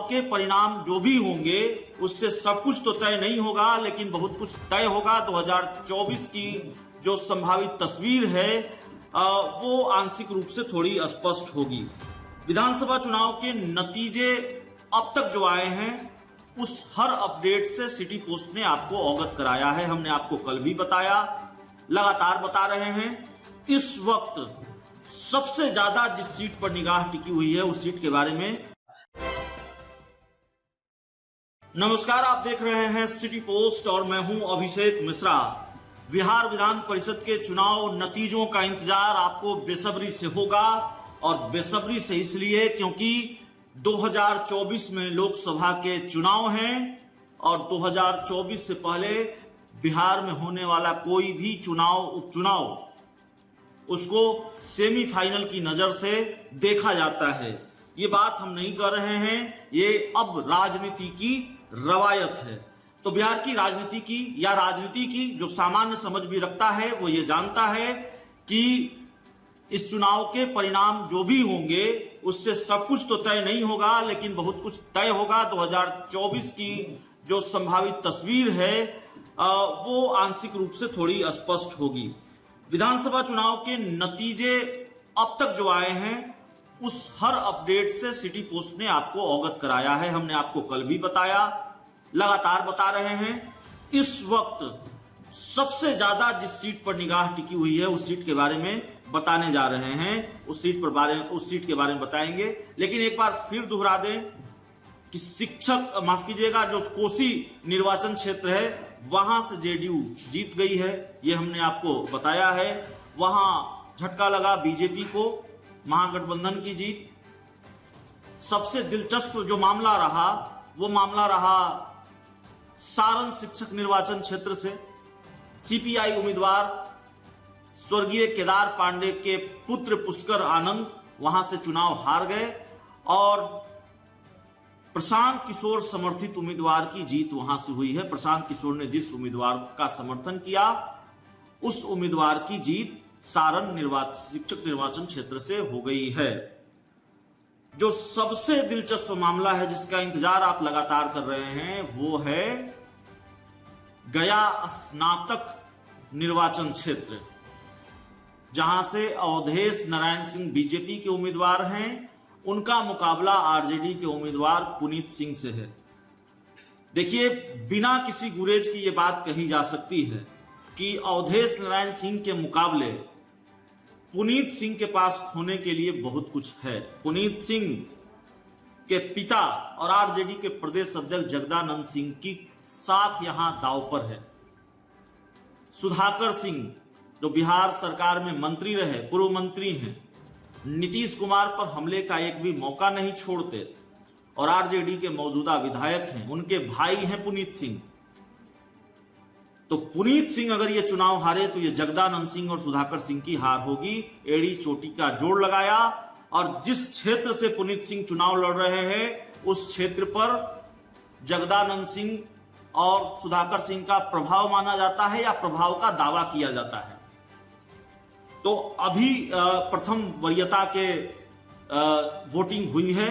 के परिणाम जो भी होंगे उससे सब कुछ तो तय नहीं होगा, लेकिन बहुत कुछ तय होगा। 2024 की जो संभावित तस्वीर है वो आंशिक रूप से थोड़ी स्पष्ट होगी। विधानसभा चुनाव के नतीजे अब तक जो आए हैं उस हर अपडेट से सिटी पोस्ट ने आपको अवगत कराया है। हमने आपको कल भी बताया, लगातार बता रहे हैं। इस वक्त सबसे ज्यादा जिस सीट पर निगाह टिकी हुई है उस सीट के बारे में। नमस्कार, आप देख रहे हैं सिटी पोस्ट और मैं हूं अभिषेक मिश्रा। बिहार विधान परिषद के चुनाव नतीजों का इंतजार आपको बेसब्री से होगा, और बेसब्री से इसलिए क्योंकि 2024 में लोकसभा के चुनाव हैं और 2024 से पहले बिहार में होने वाला कोई भी चुनाव, उपचुनाव, उसको सेमीफाइनल की नजर से देखा जाता है। ये बात हम नहीं कर रहे हैं, ये अब राजनीति की रवायत है। तो बिहार की राजनीति की या राजनीति की जो सामान्य समझ भी रखता है वो ये जानता है कि इस चुनाव के परिणाम जो भी होंगे उससे सब कुछ तो तय नहीं होगा, लेकिन बहुत कुछ तय होगा। 2024 की जो संभावित तस्वीर है वो आंशिक रूप से थोड़ी स्पष्ट होगी। विधानसभा चुनाव के नतीजे अब तक जो आए हैं उस हर अपडेट से सिटी पोस्ट ने आपको अवगत कराया है। हमने आपको कल भी बताया, लगातार बता रहे हैं। इस वक्त सबसे ज्यादा जिस सीट पर निगाह टिकी हुई है उस सीट के बारे में बताने जा रहे हैं। उस सीट के बारे में बताएंगे, लेकिन एक बार फिर दोहरा दें कि माफ कीजिएगा, जो कोसी निर्वाचन क्षेत्र है वहां से जेडीयू जीत गई है, ये हमने आपको बताया है। वहां झटका लगा बीजेपी को, महागठबंधन की जीत। सबसे दिलचस्प जो मामला रहा वो मामला रहा सारण शिक्षक निर्वाचन क्षेत्र से। सीपीआई उम्मीदवार स्वर्गीय केदार पांडे के पुत्र पुष्कर आनंद वहां से चुनाव हार गए और प्रशांत किशोर समर्थित उम्मीदवार की जीत वहां से हुई है। प्रशांत किशोर ने जिस उम्मीदवार का समर्थन किया उस उम्मीदवार की जीत सारण शिक्षक निर्वाचन क्षेत्र से हो गई है। जो सबसे दिलचस्प मामला है जिसका इंतजार आप लगातार कर रहे हैं वो है गया स्नातक निर्वाचन क्षेत्र, जहां से अवधेश नारायण सिंह बीजेपी के उम्मीदवार हैं। उनका मुकाबला आरजेडी के उम्मीदवार पुनीत सिंह से है। देखिए, बिना किसी गुरेज की यह बात कही जा सकती है कि अवधेश नारायण सिंह के मुकाबले पुनीत सिंह के पास खोने के लिए बहुत कुछ है। पुनीत सिंह के पिता और आरजेडी के प्रदेश अध्यक्ष जगदानंद सिंह की साथ यहां दांव पर है। सुधाकर सिंह जो बिहार सरकार में मंत्री रहे, पूर्व मंत्री हैं, नीतीश कुमार पर हमले का एक भी मौका नहीं छोड़ते और आरजेडी के मौजूदा विधायक हैं। उनके भाई हैं पुनीत सिंह। तो पुनीत सिंह अगर ये चुनाव हारे तो ये जगदानंद सिंह और सुधाकर सिंह की हार होगी। एड़ी चोटी का जोड़ लगाया और जिस क्षेत्र से पुनीत सिंह चुनाव लड़ रहे हैं उस क्षेत्र पर जगदानंद सिंह और सुधाकर सिंह का प्रभाव माना जाता है या प्रभाव का दावा किया जाता है। तो अभी प्रथम वरीयता के वोटिंग हुई है,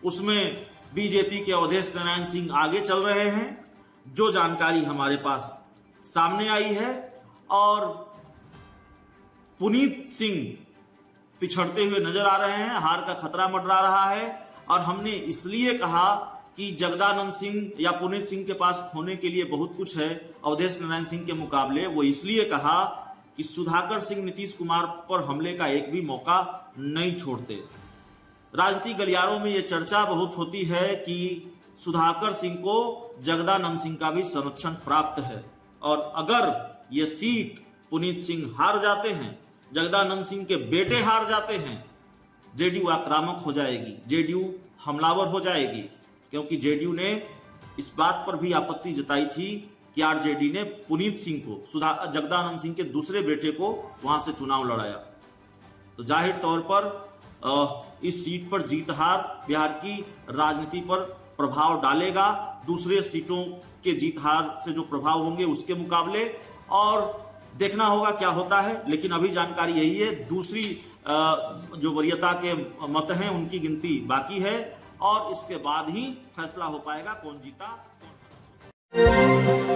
उसमें बीजेपी के अवधेश नारायण सिंह आगे चल रहे हैं, जो जानकारी हमारे पास सामने आई है। और पुनीत सिंह पिछड़ते हुए नजर आ रहे हैं, हार का खतरा मंडरा रहा है। और हमने इसलिए कहा कि जगदानंद सिंह या पुनीत सिंह के पास खोने के लिए बहुत कुछ है अवधेश नारायण सिंह के मुकाबले। वो इसलिए कहा कि सुधाकर सिंह नीतीश कुमार पर हमले का एक भी मौका नहीं छोड़ते। राजनीतिक गलियारों में यह चर्चा बहुत होती है कि सुधाकर सिंह को जगदानंद सिंह का भी संरक्षण प्राप्त है, और अगर यह सीट पुनीत सिंह हार जाते हैं, जगदानंद सिंह के बेटे हार जाते हैं, जेडीयू आक्रामक हो जाएगी, जेडीयू हमलावर हो जाएगी। क्योंकि जेडीयू ने इस बात पर भी आपत्ति जताई थी कि आरजेडी ने पुनीत सिंह को, जगदानंद सिंह के दूसरे बेटे को वहां से चुनाव लड़ाया। तो जाहिर तौर पर इस सीट पर जीत हार बिहार की राजनीति पर प्रभाव डालेगा, दूसरे सीटों के जीत हार से जो प्रभाव होंगे उसके मुकाबले, और देखना होगा क्या होता है। लेकिन अभी जानकारी यही है, दूसरी जो वरीयता के मत हैं उनकी गिनती बाकी है और इसके बाद ही फैसला हो पाएगा कौन जीता कौन हारा।